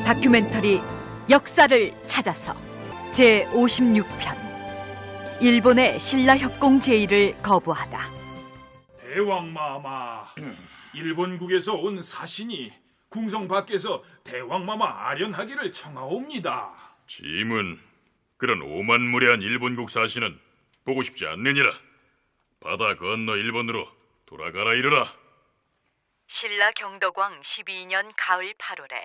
다큐멘터리 역사를 찾아서 제56편 일본의 신라 협공 제의를 거부하다. 대왕마마, 일본국에서 온 사신이 궁성 밖에서 대왕마마 아련하기를 청하옵니다. 짐은 그런 오만무례한 일본국 사신은 보고 싶지 않느니라. 바다 건너 일본으로 돌아가라 이르라. 신라 경덕왕 12년 가을 8월에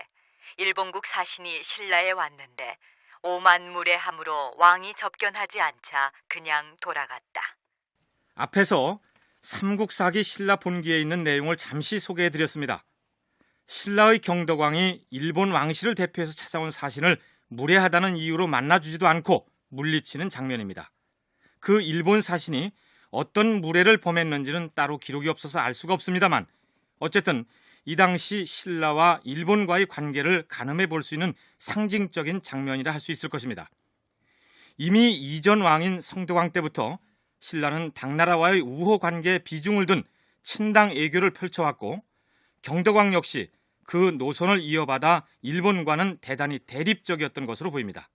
일본국 사신이 신라에 왔는데 오만무례함으로 왕이 접견하지 않자 그냥 돌아갔다. 앞에서 삼국사기 신라 본기에 있는 내용을 잠시 소개해드렸습니다. 신라의 경덕왕이 일본 왕실을 대표해서 찾아온 사신을 무례하다는 이유로 만나주지도 않고 물리치는 장면입니다. 그 일본 사신이 어떤 무례를 범했는지는 따로 기록이 없어서 알 수가 없습니다만 어쨌든 이 당시 신라와 일본과의 관계를 가늠해 볼 수 있는 상징적인 장면이라 할 수 있을 것입니다. 이미 이전 왕인 성덕왕 때부터 신라는 당나라와의 우호 관계에 비중을 둔 친당 애교를 펼쳐왔고 경덕왕 역시 그 노선을 이어받아 일본과는 대단히 대립적이었던 것으로 보입니다.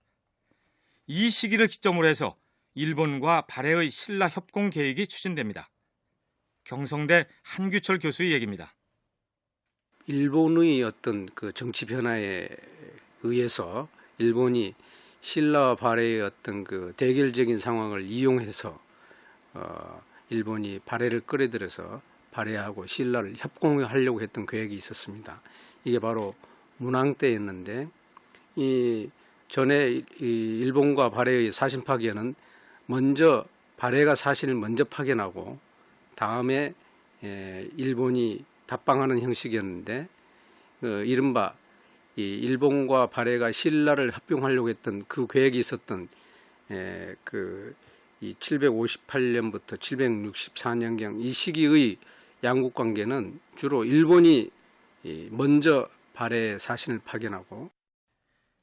이 시기를 기점으로 해서 일본과 발해의 신라 협공 계획이 추진됩니다. 경성대 한규철 교수의 얘기입니다. 일본의 어떤 그 정치 변화에 의해서 일본이 신라와 발해의 어떤 그 대결적인 상황을 이용해서 일본이 발해를 끌어들여서 발해하고 신라를 협공하려고 했던 계획이 있었습니다. 이게 바로 문왕 때였는데 이 전에 이 일본과 발해의 사신 파견은 먼저 발해가 사신을 먼저 파견하고 다음에 일본이 답방하는 형식이었는데 이른바 이 일본과 발해가 신라를 합병하려고 했던 그 계획이 있었던 이 758년부터 764년경 이 시기의 양국 관계는 주로 일본이 먼저 발해 사신을 파견하고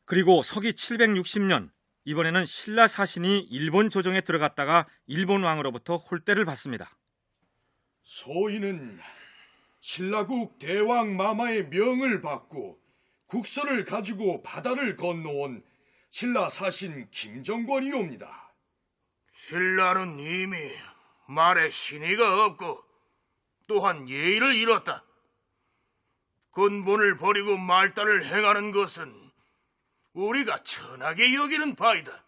그리고 서기 760년 이번에는 신라 사신이 일본 조정에 들어갔다가 일본 왕으로부터 홀대를 받습니다. 소인은 신라국 대왕 마마의 명을 받고 국서를 가지고 바다를 건너온 신라 사신 김정권이옵니다. 신라는 이미 말에 신의가 없고 또한 예의를 잃었다. 근본을 버리고 말단을 행하는 것은 우리가 천하게 여기는 바이다.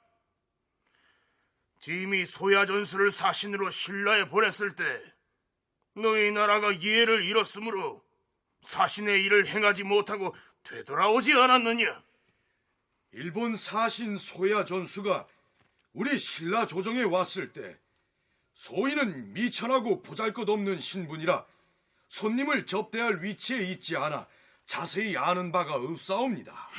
짐이 소야전수를 사신으로 신라에 보냈을 때 너희 나라가 예를 잃었으므로 사신의 일을 행하지 못하고 되돌아오지 않았느냐? 일본 사신 소야 전수가 우리 신라 조정에 왔을 때 소인은 미천하고 보잘것없는 신분이라 손님을 접대할 위치에 있지 않아 자세히 아는 바가 없사옵니다.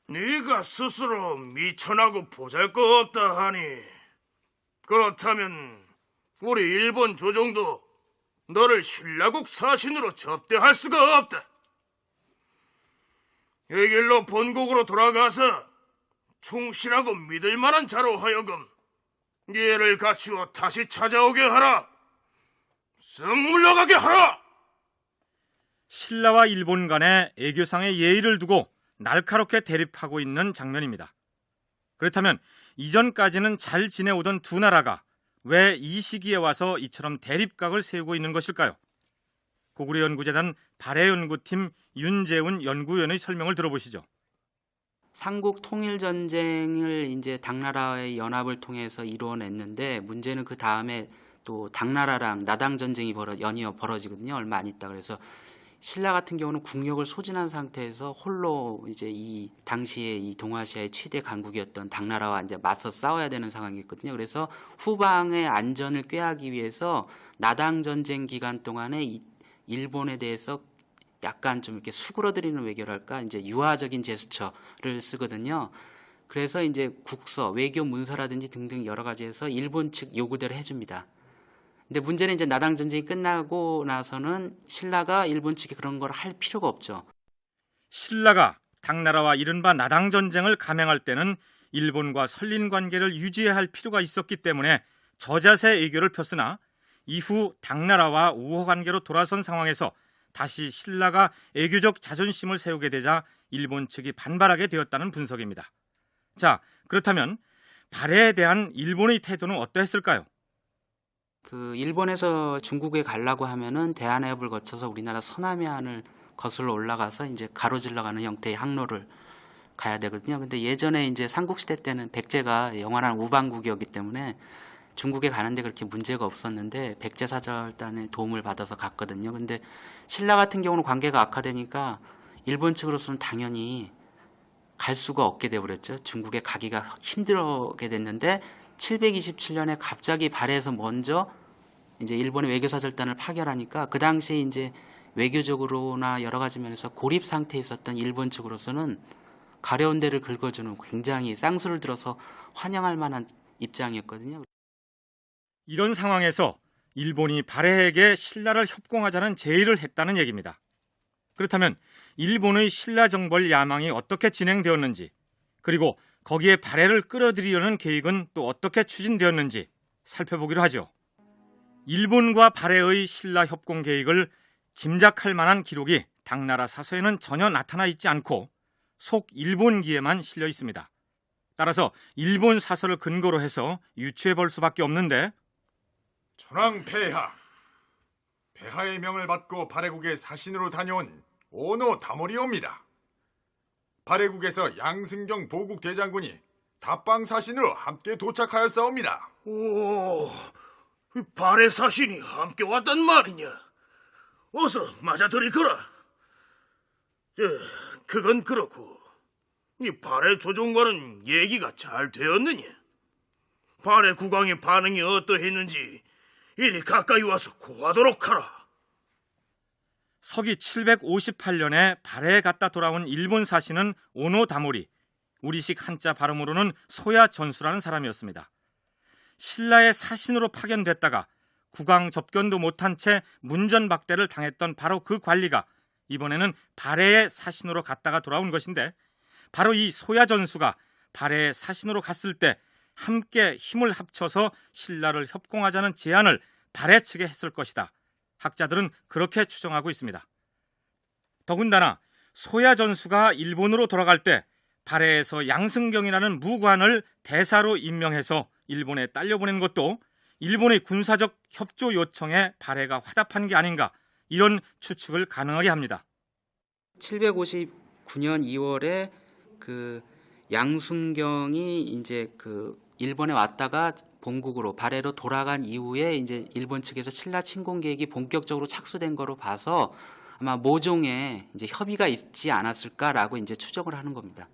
네가 스스로 미천하고 보잘것없다 하니 그렇다면 우리 일본 조정도 너를 신라국 사신으로 접대할 수가 없다. 이 길로 본국으로 돌아가서 충실하고 믿을 만한 자로 하여금 예를 갖추어 다시 찾아오게 하라. 썩 물러가게 하라. 신라와 일본 간의 애교상의 예의를 두고 날카롭게 대립하고 있는 장면입니다. 그렇다면 이전까지는 잘 지내오던 두 나라가 왜 이 시기에 와서 이처럼 대립각을 세우고 있는 것일까요? 고구려연구재단 발해연구팀 윤재훈 연구위원의 설명을 들어보시죠. 삼국 통일 전쟁을 이제 당나라의 연합을 통해서 이루어냈는데 문제는 그 다음에 또 당나라랑 나당 전쟁이 연이어 벌어지거든요. 얼마 안 있다. 그래서 신라 같은 경우는 국력을 소진한 상태에서 홀로 이제 이 당시에 이 동아시아의 최대 강국이었던 당나라와 이제 맞서 싸워야 되는 상황이었거든요. 그래서 후방의 안전을 꾀하기 위해서 나당 전쟁 기간 동안에 이 일본에 대해서 약간 좀 이렇게 수그러드리는 외교랄까 이제 유화적인 제스처를 쓰거든요. 그래서 이제 국서, 외교 문서라든지 등등 여러 가지에서 일본 측 요구대로 해줍니다. 근데 문제는 이제 나당 전쟁이 끝나고 나서는 신라가 일본 측에 그런 걸 할 필요가 없죠. 신라가 당나라와 이른바 나당 전쟁을 감행할 때는 일본과 선린 관계를 유지해야 할 필요가 있었기 때문에 저자세 애교를 폈으나 이후 당나라와 우호 관계로 돌아선 상황에서 다시 신라가 애교적 자존심을 세우게 되자 일본 측이 반발하게 되었다는 분석입니다. 자, 그렇다면 발해에 대한 일본의 태도는 어떠했을까요? 그 일본에서 중국에 가려고 하면은 대한해협을 거쳐서 우리나라 서남해안을 거슬러 올라가서 이제 가로질러 가는 형태의 항로를 가야 되거든요. 근데 예전에 이제 삼국시대 때는 백제가 영원한 우방국이었기 때문에 중국에 가는데 그렇게 문제가 없었는데 백제사절단의 도움을 받아서 갔거든요. 근데 신라 같은 경우는 관계가 악화되니까 일본 측으로서는 당연히 갈 수가 없게 돼버렸죠. 중국에 가기가 힘들게 됐는데 727년에 갑자기 발해에서 먼저 이제 일본의 외교사절단을 파견하니까 그 당시에 이제 외교적으로나 여러 가지 면에서 고립 상태에 있었던 일본 측으로서는 가려운 데를 긁어주는 굉장히 쌍수를 들어서 환영할 만한 입장이었거든요. 이런 상황에서 일본이 발해에게 신라를 협공하자는 제의를 했다는 얘기입니다. 그렇다면 일본의 신라 정벌 야망이 어떻게 진행되었는지, 그리고 거기에 발해를 끌어들이려는 계획은 또 어떻게 추진되었는지 살펴보기로 하죠. 일본과 발해의 신라 협공 계획을 짐작할 만한 기록이 당나라 사서에는 전혀 나타나 있지 않고 속 일본기에만 실려 있습니다. 따라서 일본 사서를 근거로 해서 유추해 볼 수밖에 없는데, 천황 폐하, 폐하의 명을 받고 발해국의 사신으로 다녀온 오노 다모리오입니다. 발해국에서 양승경 보국 대장군이 답방 사신으로 함께 도착하였사옵니다. 오, 발해 사신이 함께 왔단 말이냐? 어서 맞아들이거라. 그건 그렇고 이 발해 조종과는 얘기가 잘 되었느냐? 발해 국왕의 반응이 어떠했는지 이리 가까이 와서 고하도록 하라. 서기 758년에 발해에 갔다 돌아온 일본 사신은 오노 다모리, 우리식 한자 발음으로는 소야 전수라는 사람이었습니다. 신라의 사신으로 파견됐다가 국왕 접견도 못한 채 문전박대를 당했던 바로 그 관리가 이번에는 발해의 사신으로 갔다가 돌아온 것인데, 바로 이 소야 전수가 발해의 사신으로 갔을 때 함께 힘을 합쳐서 신라를 협공하자는 제안을 발해 측에 했을 것이다. 학자들은 그렇게 추정하고 있습니다. 더군다나 소야 전수가 일본으로 돌아갈 때 발해에서 양승경이라는 무관을 대사로 임명해서 일본에 딸려보낸 것도 일본의 군사적 협조 요청에 발해가 화답한 게 아닌가, 이런 추측을 가능하게 합니다. 759년 2월에 그 양순경이 이제 그 일본에 왔다가 본국으로 발해로 돌아간 이후에 이제 일본 측에서 신라 침공 계획이 본격적으로 착수된 거로 봐서 아마 모종의 이제 협의가 있지 않았을까라고 이제 추정을 하는 겁니다.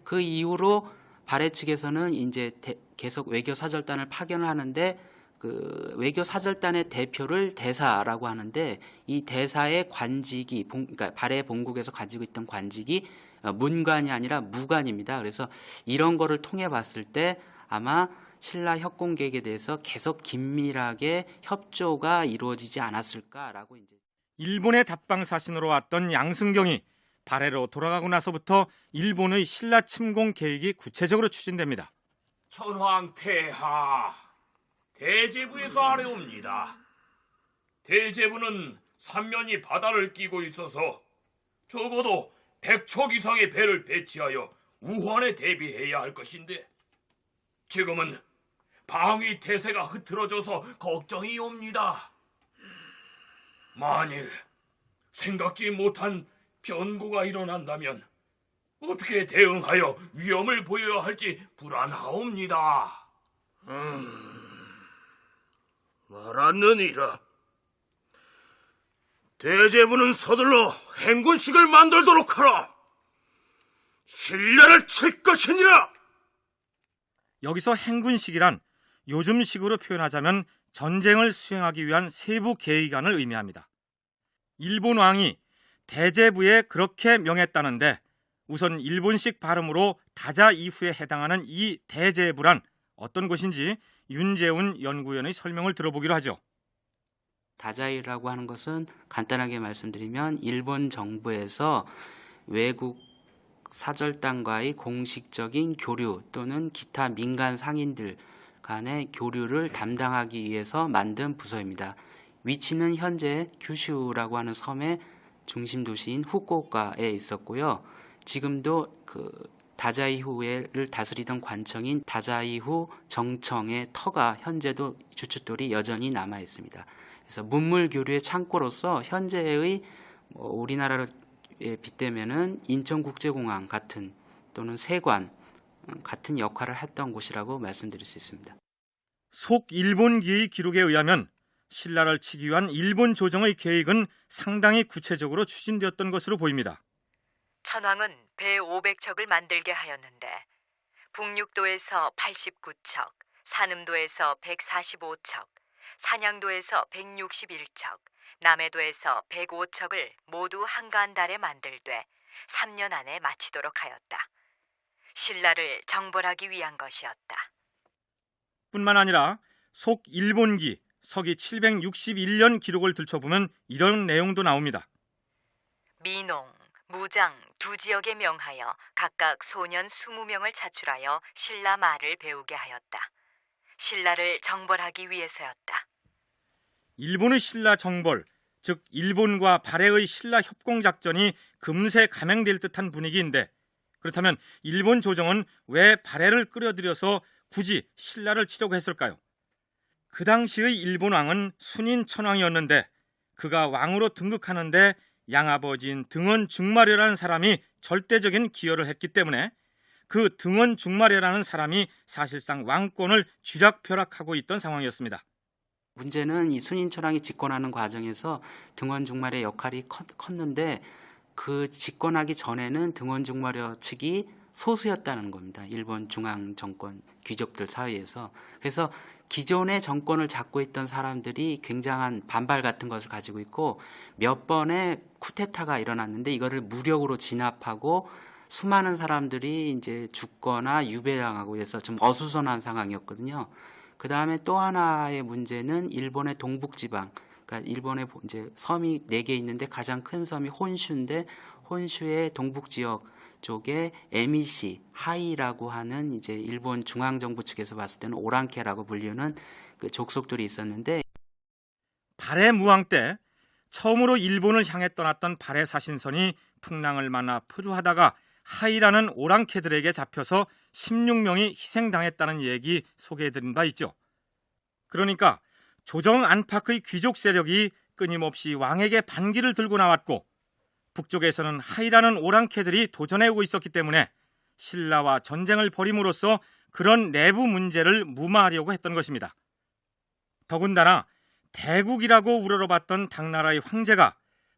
그 이후로 발해 측에서는 이제 계속 외교 사절단을 파견을 하는데, 그 외교 사절단의 대표를 대사라고 하는데, 이 대사의 관직이 그러니까 발해 본국에서 가지고 있던 관직이 문관이 아니라 무관입니다. 그래서 이런 거를 통해 봤을 때 아마 신라 협공 계획에 대해서 계속 긴밀하게 협조가 이루어지지 않았을까라고 이제. 일본의 답방 사신으로 왔던 양승경이 발해로 돌아가고 나서부터 일본의 신라 침공 계획이 구체적으로 추진됩니다. 천황 폐하, 대제부에서 아뢰옵니다. 대제부는 삼면이 바다를 끼고 있어서 적어도 100척 이상의 배를 배치하여 우환에 대비해야 할 것인데, 지금은 방위 태세가 흐트러져서 걱정이 옵니다. 만일 생각지 못한 변고가 일어난다면 어떻게 대응하여 위험을 보여야 할지 불안하옵니다. 알았느니라. 대제부는 서둘러 행군식을 만들도록 하라. 신라를 칠 것이니라. 여기서 행군식이란 요즘식으로 표현하자면 전쟁을 수행하기 위한 세부 계획안을 의미합니다. 일본 왕이 대제부에 그렇게 명했다는데, 우선 일본식 발음으로 다자 이후에 해당하는 이 대제부란 어떤 것인지 윤재훈 연구위원의 설명을 들어보기로 하죠. 다자이라고 하는 것은 간단하게 말씀드리면 일본 정부에서 외국 사절단과의 공식적인 교류 또는 기타 민간 상인들 간의 교류를 담당하기 위해서 만든 부서입니다. 위치는 현재 규슈라고 하는 섬의 중심 도시인 후쿠오카에 있었고요. 지금도 그 다자이후를 다스리던 관청인 다자이후 정청의 터가 현재도 주춧돌이 여전히 남아 있습니다. 그래서 문물 교류의 창고로서 현재의 우리나라에 빗대면은 인천국제공항 같은 또는 세관 같은 역할을 했던 곳이라고 말씀드릴 수 있습니다. 속일본기의 기록에 의하면 신라를 치기 위한 일본 조정의 계획은 상당히 구체적으로 추진되었던 것으로 보입니다. 천황은 배 500척을 만들게 하였는데 북육도에서 89척, 산음도에서 145척, 산양도에서 161척, 남해도에서 105척을 모두 한가한달에 만들되 3년 안에 마치도록 하였다. 신라를 정벌하기 위한 것이었다. 뿐만 아니라 속일본기 서기 761년 기록을 들춰보면 이런 내용도 나옵니다. 미농, 무장 두 지역에 명하여 각각 소년 20명을 차출하여 신라 말을 배우게 하였다. 신라를 정벌하기 위해서였다. 일본의 신라 정벌, 즉 일본과 발해의 신라 협공작전이 금세 감행될 듯한 분위기인데 그렇다면 일본 조정은 왜 발해를 끌어들여서 굳이 신라를 치려고 했을까요? 그 당시의 일본 왕은 순인 천황이었는데 그가 왕으로 등극하는데 양아버지인 등원 중마려라는 사람이 절대적인 기여를 했기 때문에 그 등원 중마려라는 사람이 사실상 왕권을 쥐락펴락하고 있던 상황이었습니다. 문제는 이 순인 천황이 집권하는 과정에서 등원 중마려의 역할이 컸는데 그 집권하기 전에는 등원 중마려 측이 소수였다는 겁니다. 일본 중앙 정권 귀족들 사이에서. 그래서 기존의 정권을 잡고 있던 사람들이 굉장한 반발 같은 것을 가지고 있고 몇 번의 쿠데타가 일어났는데 이거를 무력으로 진압하고 수많은 사람들이 이제 죽거나 유배당하고 해서 좀 어수선한 상황이었거든요. 그 다음에 또 하나의 문제는 일본의 동북지방, 그러니까 일본의 이제 섬이 4개 있는데 가장 큰 섬이 혼슈인데 혼슈의 동북지역 쪽에 에미시, 하이라고 하는 이제 일본 중앙정부 측에서 봤을 때는 오랑캐라고 불리는 그 족속들이 있었는데 발해 무왕 때 처음으로 일본을 향해 떠났던 발해 사신선이 풍랑을 만나 표류하다가 하이라는 오랑캐들에게 잡혀서 16명이 희생당했다는 얘기 소개해드린 바 있죠. 그러니까 조정 안팎의 귀족 세력이 끊임없이 왕에게 반기를 들고 나왔고 북쪽에서는 하이라는 오랑캐들이 도전해오고 있었기 때문에 신라와 전쟁을 벌임으로써 그런 내부 문제를 무마하려고 했던 것입니다. 더군다나 대국이라고 우러러봤던 당나라의 황제가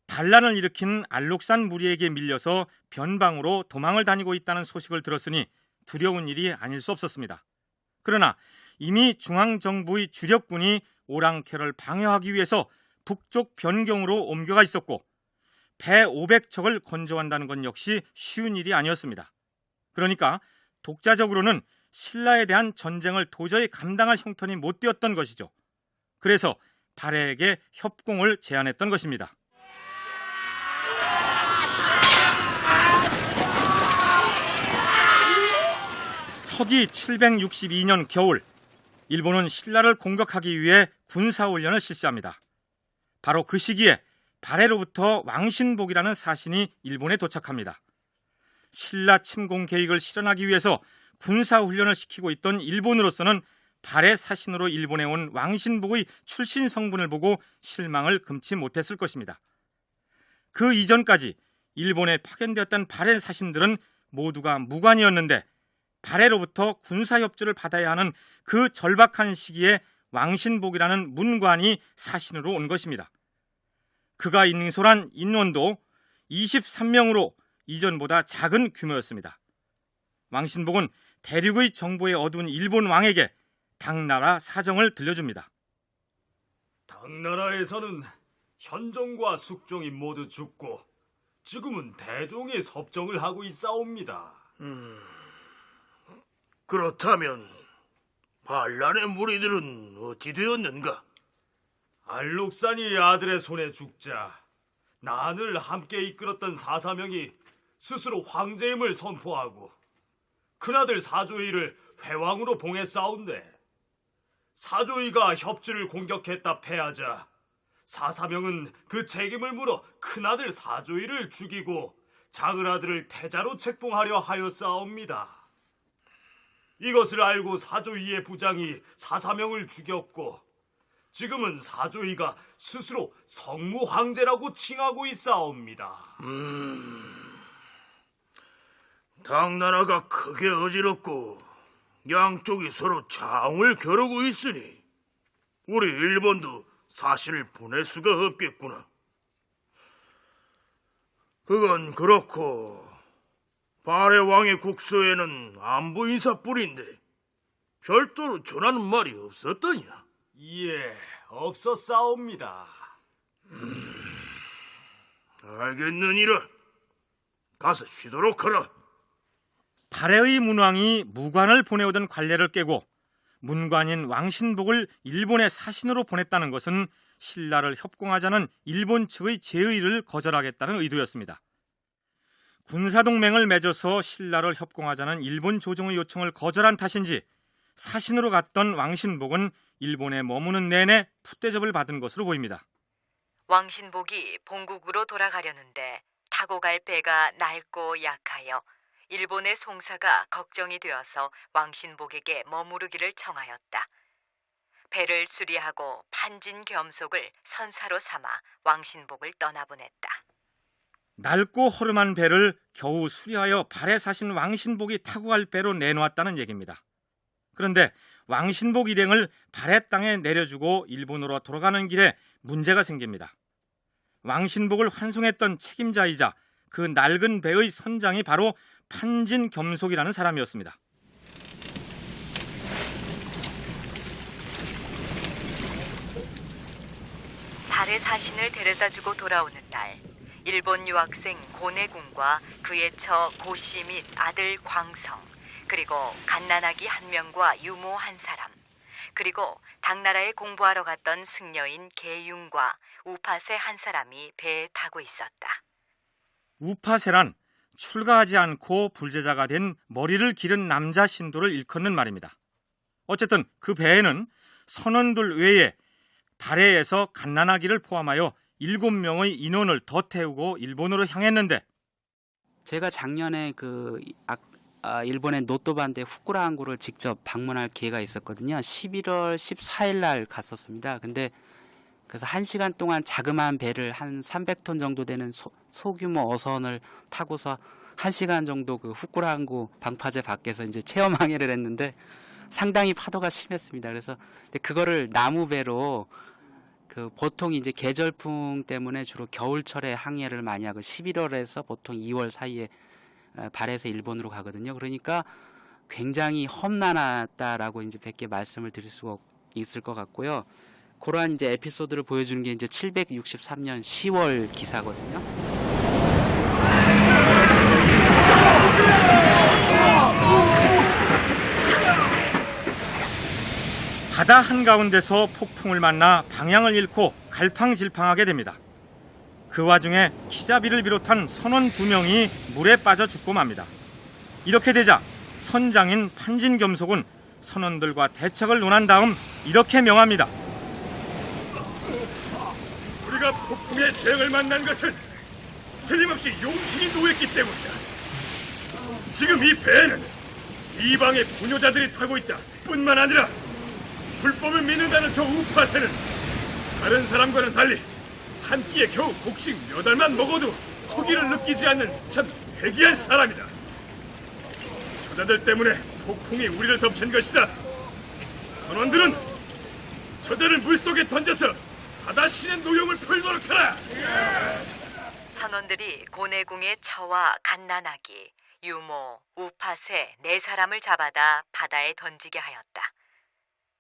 반란을 일으킨 알록산 무리에게 밀려서 변방으로 도망을 다니고 있다는 소식을 들었으니 두려운 일이 아닐 수 없었습니다. 그러나 이미 중앙정부의 주력군이 오랑캐를 방어하기 위해서 북쪽 변경으로 옮겨가 있었고 배 500척을 건조한다는 건 역시 쉬운 일이 아니었습니다. 그러니까 독자적으로는 신라에 대한 전쟁을 도저히 감당할 형편이 못 되었던 것이죠. 그래서 발해에게 협공을 제안했던 것입니다. 서기 762년 겨울, 일본은 신라를 공격하기 위해 군사훈련을 실시합니다. 바로 그 시기에 발해로부터 왕신복이라는 사신이 일본에 도착합니다. 신라 침공 계획을 실현하기 위해서 군사훈련을 시키고 있던 일본으로서는 발해 사신으로 일본에 온 왕신복의 출신 성분을 보고 실망을 금치 못했을 것입니다. 그 이전까지 일본에 파견되었던 발해 사신들은 모두가 무관이었는데 발해로부터 군사협조를 받아야 하는 그 절박한 시기에 왕신복이라는 문관이 사신으로 온 것입니다. 그가 인솔한 인원도 23명으로 이전보다 작은 규모였습니다. 왕신복은 대륙의 정보에 어두운 일본 왕에게 당나라 사정을 들려줍니다. 당나라에서는 현종과 숙종이 모두 죽고 지금은 대종이 섭정을 하고 있사옵니다. 그렇다면 반란의 무리들은 어찌 되었는가? 알록산이 아들의 손에 죽자 난을 함께 이끌었던 사사명이 스스로 황제임을 선포하고 큰아들 사조이를 회왕으로 봉했사온데 사조이가 협주를 공격했다 패하자 사사명은 그 책임을 물어 큰아들 사조이를 죽이고 작은아들을 태자로 책봉하려 하였사옵니다. 이것을 알고 사조이의 부장이 사사명을 죽였고 지금은 사조이가 스스로 성무 황제라고 칭하고 있사옵니다. 당나라가 크게 어지럽고 양쪽이 서로 장을 겨루고 있으니 우리 일본도 사신을 보낼 수가 없겠구나. 그건 그렇고 발해왕의 국서에는 안부 인사뿐인데 별도로 전하는 말이 없었더냐? 예, 없었사옵니다. 알겠느니라. 가서 쉬도록 하라. 발해의 문왕이 무관을 보내오던 관례를 깨고 문관인 왕신복을 일본의 사신으로 보냈다는 것은 신라를 협공하자는 일본 측의 제의를 거절하겠다는 의도였습니다. 군사동맹을 맺어서 신라를 협공하자는 일본 조정의 요청을 거절한 탓인지 사신으로 갔던 왕신복은 일본에 머무는 내내 풋대접을 받은 것으로 보입니다. 왕신복이 본국으로 돌아가려는데 타고 갈 배가 낡고 약하여 일본의 송사가 걱정이 되어서 왕신복에게 머무르기를 청하였다. 배를 수리하고 판진 겸속을 선사로 삼아 왕신복을 떠나보냈다. 낡고 허름한 배를 겨우 수리하여 발해 사신 왕신복이 타고 갈 배로 내놓았다는 얘기입니다. 그런데 왕신복 일행을 발해 땅에 내려주고 일본으로 돌아가는 길에 문제가 생깁니다. 왕신복을 환송했던 책임자이자 그 낡은 배의 선장이 바로 판진 겸속이라는 사람이었습니다. 발해 사신을 데려다주고 돌아오는 날, 일본 유학생 고내군과 그의 처 고씨 및 아들 광성, 그리고 갓난아기 한 명과 유모 한 사람, 그리고 당나라에 공부하러 갔던 승려인 계융과 우파세 한 사람이 배에 타고 있었다. 우파세란 출가하지 않고 불제자가 된 머리를 기른 남자 신도를 일컫는 말입니다. 어쨌든 그 배에는 선원들 외에 발해에서 갓난아기를 포함하여 7명의 인원을 더 태우고 일본으로 향했는데 제가 작년에 일본의 노토반대 후쿠라항구를 직접 방문할 기회가 있었거든요. 11월 14일 날 갔었습니다. 근데 그래서 1시간 동안 자그마한 배를 한 300톤 정도 되는 소규모 어선을 타고서 1시간 정도 그 후쿠라항구 방파제 밖에서 이제 체험 항해를 했는데 상당히 파도가 심했습니다. 그래서 그거를 나무배로 보통 이제 계절풍 때문에 주로 겨울철에 항해를 많이 하고 11월에서 보통 2월 사이에 발해서 일본으로 가거든요. 그러니까 굉장히 험난하다라고 이제 100개 말씀을 드릴 수가 있을 것 같고요. 그러한 이제 에피소드를 보여주는 게 이제 763년 10월 기사거든요. 바다 한가운데서 폭풍을 만나 방향을 잃고 갈팡질팡하게 됩니다. 그 와중에 키자비를 비롯한 선원 2명이 물에 빠져 죽고 맙니다. 이렇게 되자 선장인 판진겸속은 선원들과 대책을 논한 다음 이렇게 명합니다. 우리가 폭풍의 재앙을 만난 것은 틀림없이 용신이 노했기 때문이다. 지금 이 배에는 이방의 부녀자들이 타고 있다 뿐만 아니라 불법을 믿는다는 저 우파세는 다른 사람과는 달리 한 끼에 겨우 곡식 몇 알만 먹어도 허기를 느끼지 않는 참 괴기한 사람이다. 저자들 때문에 폭풍이 우리를 덮친 것이다. 선원들은 저자를 물속에 던져서 바다신의 노용을 풀도록 하라. 선원들이 고내궁의 처와 갓난아기, 유모, 우파세 4사람을 잡아다 바다에 던지게 하였다.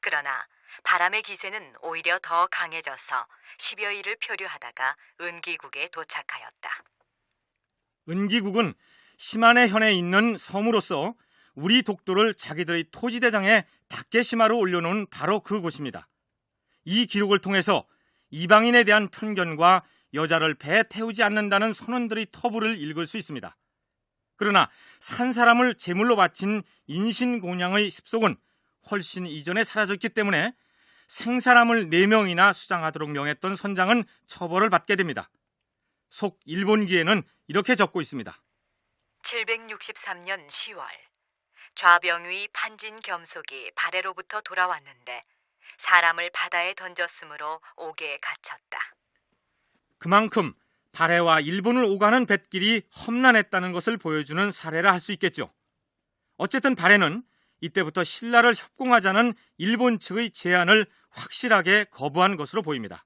그러나 바람의 기세는 오히려 더 강해져서 10여일을 표류하다가 은기국에 도착하였다. 은기국은 시마네 현에 있는 섬으로서 우리 독도를 자기들의 토지대장에 다케시마로 올려놓은 바로 그곳입니다. 이 기록을 통해서 이방인에 대한 편견과 여자를 배에 태우지 않는다는 선원들의 터부를 읽을 수 있습니다. 그러나 산 사람을 제물로 바친 인신공양의 습속은 훨씬 이전에 사라졌기 때문에 생사람을 4명이나 수장하도록 명했던 선장은 처벌을 받게 됩니다. 속 일본기에는 이렇게 적고 있습니다. 763년 10월 좌병위 판진 겸속이 발해로부터 돌아왔는데 사람을 바다에 던졌으므로 옥에 갇혔다. 그만큼 발해와 일본을 오가는 뱃길이 험난했다는 것을 보여주는 사례라 할 수 있겠죠. 어쨌든 발해는 이때부터 신라를 협공하자는 일본 측의 제안을 확실하게 거부한 것으로 보입니다.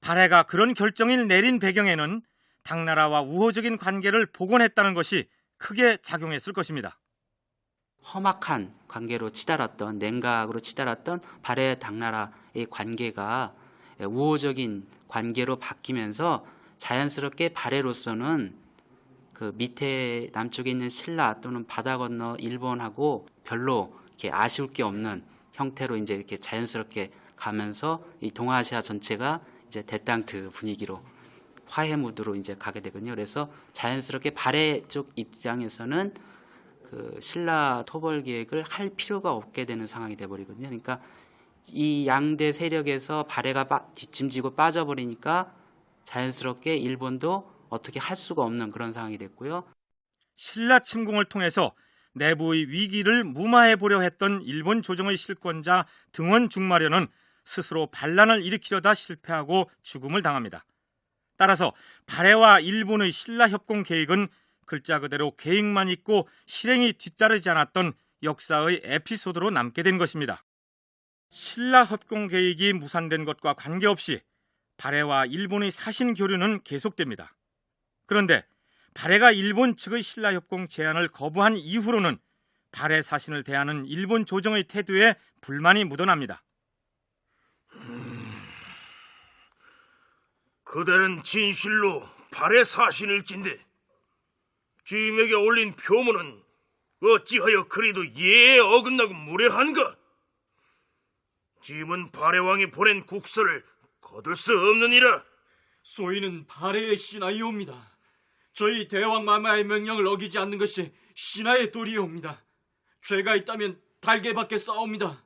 발해가 그런 결정을 내린 배경에는 당나라와 우호적인 관계를 복원했다는 것이 크게 작용했을 것입니다. 험악한 관계로 치달았던, 냉각으로 치달았던 발해 당나라의 관계가 우호적인 관계로 바뀌면서 자연스럽게 발해로서는 그 밑에 남쪽에 있는 신라 또는 바다 건너 일본하고 별로 이렇게 아쉬울 게 없는 형태로 이제 이렇게 자연스럽게 가면서 이 동아시아 전체가 이제 데탕트 분위기로 화해 무드로 이제 가게 되거든요. 그래서 자연스럽게 발해 쪽 입장에서는 그 신라 토벌 계획을 할 필요가 없게 되는 상황이 돼 버리거든요. 그러니까 이 양대 세력에서 발해가 뒷짐지고 빠져버리니까 자연스럽게 일본도 어떻게 할 수가 없는 그런 상황이 됐고요. 신라 침공을 통해서 내부의 위기를 무마해 보려 했던 일본 조정의 실권자 등원 중마련은 스스로 반란을 일으키려다 실패하고 죽음을 당합니다. 따라서 발해와 일본의 신라 협공 계획은 글자 그대로 계획만 있고 실행이 뒤따르지 않았던 역사의 에피소드로 남게 된 것입니다. 신라 협공 계획이 무산된 것과 관계없이 발해와 일본의 사신 교류는 계속됩니다. 그런데 발해가 일본 측의 신라 협공 제안을 거부한 이후로는 발해 사신을 대하는 일본 조정의 태도에 불만이 묻어납니다. 그대는 진실로 발해 사신일진데 주임에게 올린 표문은 어찌하여 그리도 예에 어긋나고 무례한가? 주임은 발해왕이 보낸 국서를 거둘 수 없느니라. 소인은 발해의 신하이옵니다. 저희 대왕 마마의 명령을 어기지 않는 것이 신하의 도리이옵니다. 죄가 있다면 달게 받게 싸웁니다.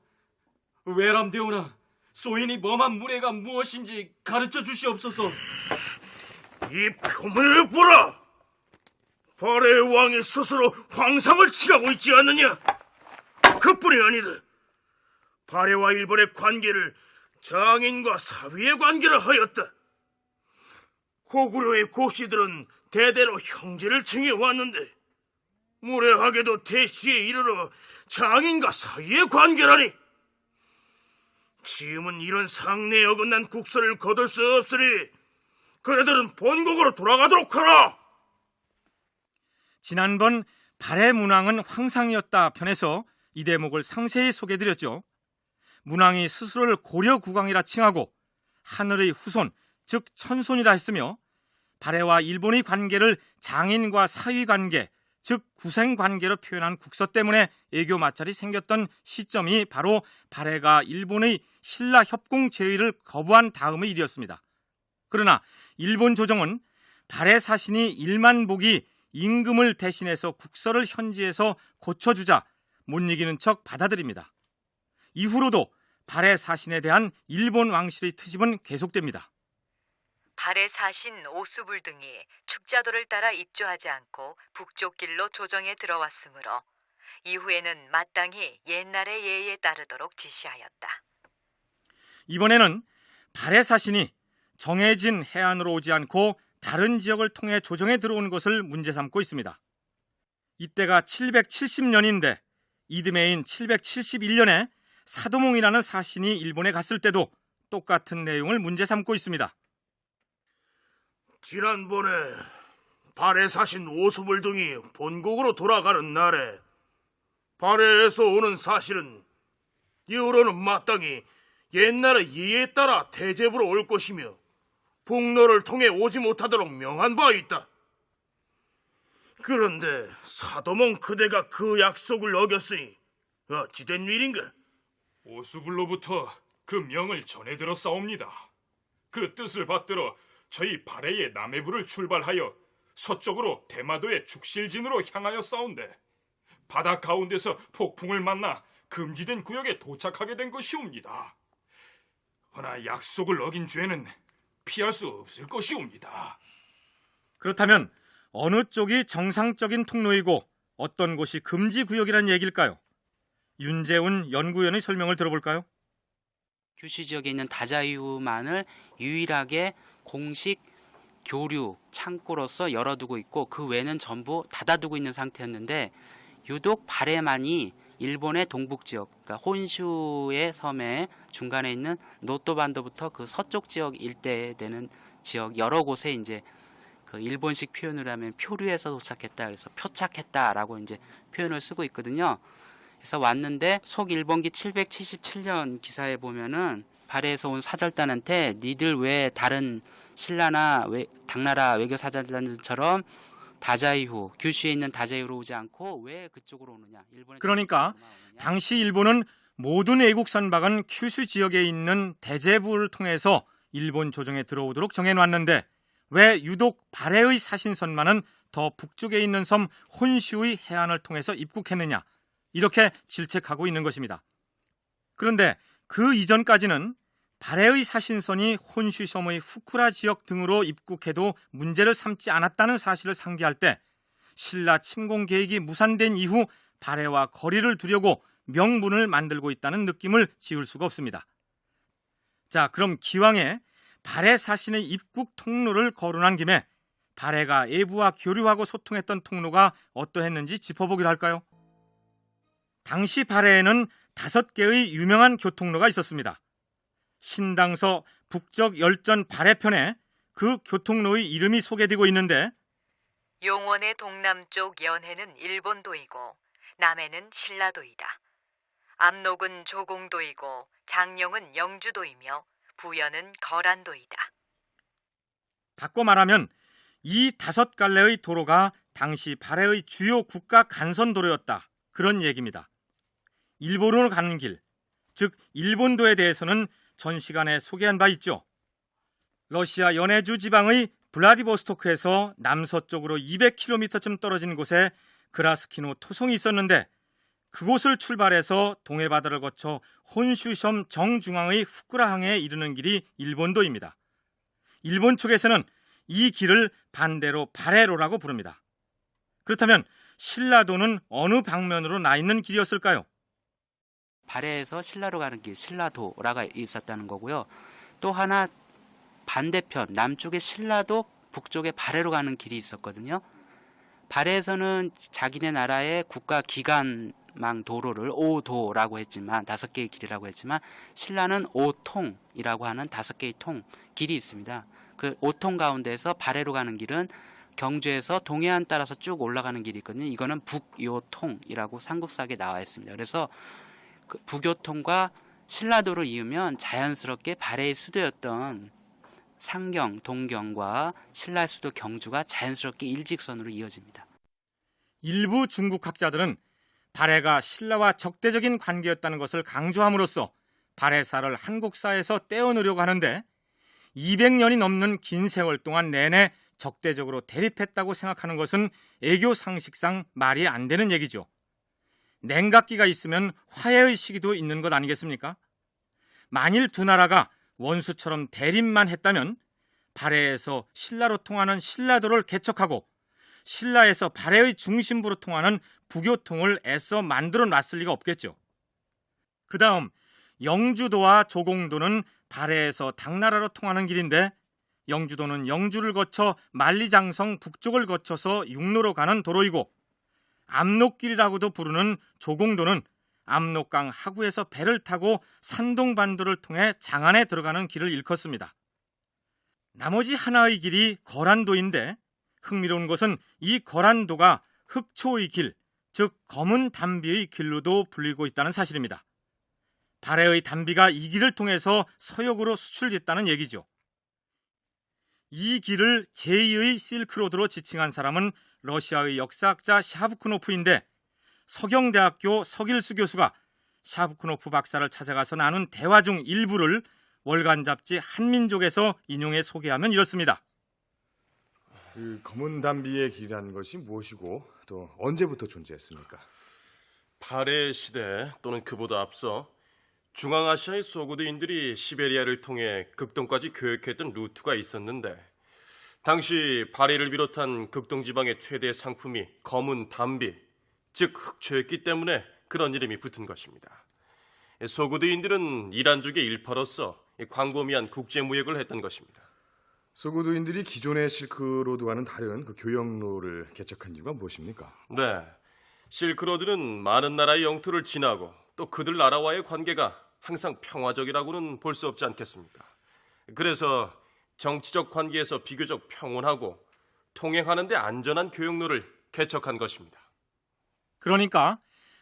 외람되오나 소인이 범한 무례가 무엇인지 가르쳐 주시옵소서. 이 표문을 보라. 발해 왕이 스스로 황상을 칙하고 있지 않느냐? 그뿐이 아니다. 발해와 일본의 관계를 장인과 사위의 관계라 하였다. 고구려의 고씨들은 대대로 형제를 칭해왔는데 무례하게도 대시에 이르러 장인과 사위의 관계라니. 지금은 이런 상례에 어긋난 국서를 거둘 수 없으니 그대들은 본국으로 돌아가도록 하라. 지난번 발해 문왕은 황상이었다 편에서 이 대목을 상세히 소개해드렸죠. 문왕이 스스로를 고려 국왕이라 칭하고 하늘의 후손, 즉 천손이라 했으며 발해와 일본의 관계를 장인과 사위 관계, 즉 구생 관계로 표현한 국서 때문에 애교 마찰이 생겼던 시점이 바로 발해가 일본의 신라 협공 제의를 거부한 다음의 일이었습니다. 그러나 일본 조정은 발해 사신이 일만복이 임금을 대신해서 국서를 현지에서 고쳐주자 못 이기는 척 받아들입니다. 이후로도 발해 사신에 대한 일본 왕실의 트집은 계속됩니다. 발해 사신 오수불 등이 축자도를 따라 입조하지 않고 북쪽 길로 조정에 들어왔으므로 이후에는 마땅히 옛날의 예에 따르도록 지시하였다. 이번에는 발해 사신이 정해진 해안으로 오지 않고 다른 지역을 통해 조정에 들어오는 것을 문제 삼고 있습니다. 이때가 770년인데 이듬해인 771년에 사도몽이라는 사신이 일본에 갔을 때도 똑같은 내용을 문제 삼고 있습니다. 지난번에 발해 사신 오수불 등이 본국으로 돌아가는 날에 발해에서 오는 사실은 이후로는 마땅히 옛날의 예에 따라 대접으로 올 것이며 북로를 통해 오지 못하도록 명한 바 있다. 그런데 사도몽 그대가 그 약속을 어겼으니 어찌 된 일인가? 오수불로부터 그 명을 전해 들었사옵니다. 그 뜻을 받들어 저희 발해의 남해부를 출발하여 서쪽으로 대마도의 죽실진으로 향하여 싸운데 바다 가운데서 폭풍을 만나 금지된 구역에 도착하게 된 것이옵니다. 허나 약속을 어긴 죄는 피할 수 없을 것이옵니다. 그렇다면 어느 쪽이 정상적인 통로이고 어떤 곳이 금지 구역이라는 얘기일까요? 윤재훈 연구위원의 설명을 들어볼까요? 규슈 지역에 있는 다자이후만을 유일하게 공식 교류 창고로서 열어두고 있고 그 외는 전부 닫아두고 있는 상태였는데 유독 바레만이 일본의 동북 지역, 그러니까 혼슈의 섬의 중간에 있는 노토반도부터 그 서쪽 지역 일대에 되는 지역 여러 곳에 이제 그 일본식 표현을 하면 표류해서 도착했다, 그래서 표착했다라고 이제 표현을 쓰고 있거든요. 그래서 왔는데 속 일본기 777년 기사에 보면은 바레에서 온 사절단한테 니들 왜 다른 신라나 당나라 외교 사절단들처럼 다자이후, 규슈에 있는 다자이후로 오지 않고 왜 그쪽으로 오느냐? 그러니까 당시 일본은 모든 외국 선박은 큐슈 지역에 있는 대제부를 통해서 일본 조정에 들어오도록 정해놨는데 왜 유독 바레의 사신선만은 더 북쪽에 있는 섬 혼슈의 해안을 통해서 입국했느냐? 이렇게 질책하고 있는 것입니다. 그런데 그 이전까지는 바레의 사신선이 혼슈 섬의 후쿠라 지역 등으로 입국해도 문제를 삼지 않았다는 사실을 상기할 때 신라 침공 계획이 무산된 이후 바레와 거리를 두려고 명분을 만들고 있다는 느낌을 지울 수가 없습니다. 자, 그럼 기왕에 바레 사신의 입국 통로를 거론한 김에 바레가 애부와 교류하고 소통했던 통로가 어떠했는지 짚어보기로 할까요? 당시 바레에는 5개의 유명한 교통로가 있었습니다. 신당서 북적 열전 바레편에 그 교통로의 이름이 소개되고 있는데 용원의 동남쪽 연해는 일본도이고 남해는 신라도이다. 압록은 조공도이고 장령은 영주도이며 부여는 거란도이다. 바꿔 말하면 이 5갈래의 도로가 당시 바레의 주요 국가 간선도로였다. 그런 얘기입니다. 일본으로 가는 길, 즉 일본도에 대해서는 전 시간에 소개한 바 있죠. 러시아 연해주 지방의 블라디보스토크에서 남서쪽으로 200km쯤 떨어진 곳에 그라스키노 토성이 있었는데 그곳을 출발해서 동해바다를 거쳐 혼슈섬 정중앙의 후쿠라항에 이르는 길이 일본도입니다. 일본 쪽에서는 이 길을 반대로 바레로라고 부릅니다. 그렇다면 신라도는 어느 방면으로 나 있는 길이었을까요? 바레에서 신라로 가는 길, 신라도라가 있었다는 거고요. 또 하나 반대편 남쪽에 신라도, 북쪽에 바레로 가는 길이 있었거든요. 바레에서는 자기네 나라의 국가 기관망 도로를 오도라고 했지만 5개의 길이라고 했지만 신라는 오통이라고 하는 5개의 통 길이 있습니다. 그 오통 가운데서 바레로 가는 길은 경주에서 동해안 따라서 쭉 올라가는 길이 있거든요. 이거는 북요통이라고 삼국사에 나와 있습니다. 그래서 그 북요통과 신라도를 이으면 자연스럽게 바레의 수도였던 상경, 동경과 신라의 수도 경주가 자연스럽게 일직선으로 이어집니다. 일부 중국 학자들은 바레가 신라와 적대적인 관계였다는 것을 강조함으로써 바레사를 한국사에서 떼어놓으려고 하는데 200년이 넘는 긴 세월 동안 내내 적대적으로 대립했다고 생각하는 것은 애교 상식상 말이 안 되는 얘기죠. 냉각기가 있으면 화해의 시기도 있는 것 아니겠습니까? 만일 두 나라가 원수처럼 대립만 했다면 바레에서 신라로 통하는 신라도를 개척하고 신라에서 바레의 중심부로 통하는 북요통을 애써 만들어 놨을 리가 없겠죠. 그 다음 영주도와 조공도는 바레에서 당나라로 통하는 길인데 영주도는 영주를 거쳐 만리장성 북쪽을 거쳐서 육로로 가는 도로이고 압록길이라고도 부르는 조공도는 압록강 하구에서 배를 타고 산동반도를 통해 장안에 들어가는 길을 일컫습니다. 나머지 하나의 길이 거란도인데 흥미로운 것은 이 거란도가 흑초의 길, 즉 검은 담비의 길로도 불리고 있다는 사실입니다. 바레의 담비가 이 길을 통해서 서역으로 수출됐다는 얘기죠. 이 길을 제2의 실크로드로 지칭한 사람은 러시아의 역사학자 샤브크노프인데 서경대학교 서길수 교수가 샤브크노프 박사를 찾아가서 나눈 대화 중 일부를 월간 잡지 한민족에서 인용해 소개하면 이렇습니다. 그 검은 담비의 길이라는 것이 무엇이고 또 언제부터 존재했습니까? 바레 시대 또는 그보다 앞서 중앙아시아의 소구드인들이 시베리아를 통해 극동까지 교역했던 루트가 있었는데 당시 바레를 비롯한 극동 지방의 최대 상품이 검은 담비, 즉 흑초였기 때문에 그런 이름이 붙은 것입니다. 소구드인들은 이란족의 일파로서 광범위한 국제무역을 했던 것입니다. 소구드인들이 기존의 실크로드와는 다른 그 교역로를 개척한 이유가 무엇입니까? 네, 실크로드는 많은 나라의 영토를 지나고 또 그들 나라와의 관계가 항상 평화적이라고는 볼 수 없지 않겠습니까? 그래서 정치적 관계에서 비교적 평온하고 통행하는 데 안전한 교역로를 개척한 것입니다. 그러니까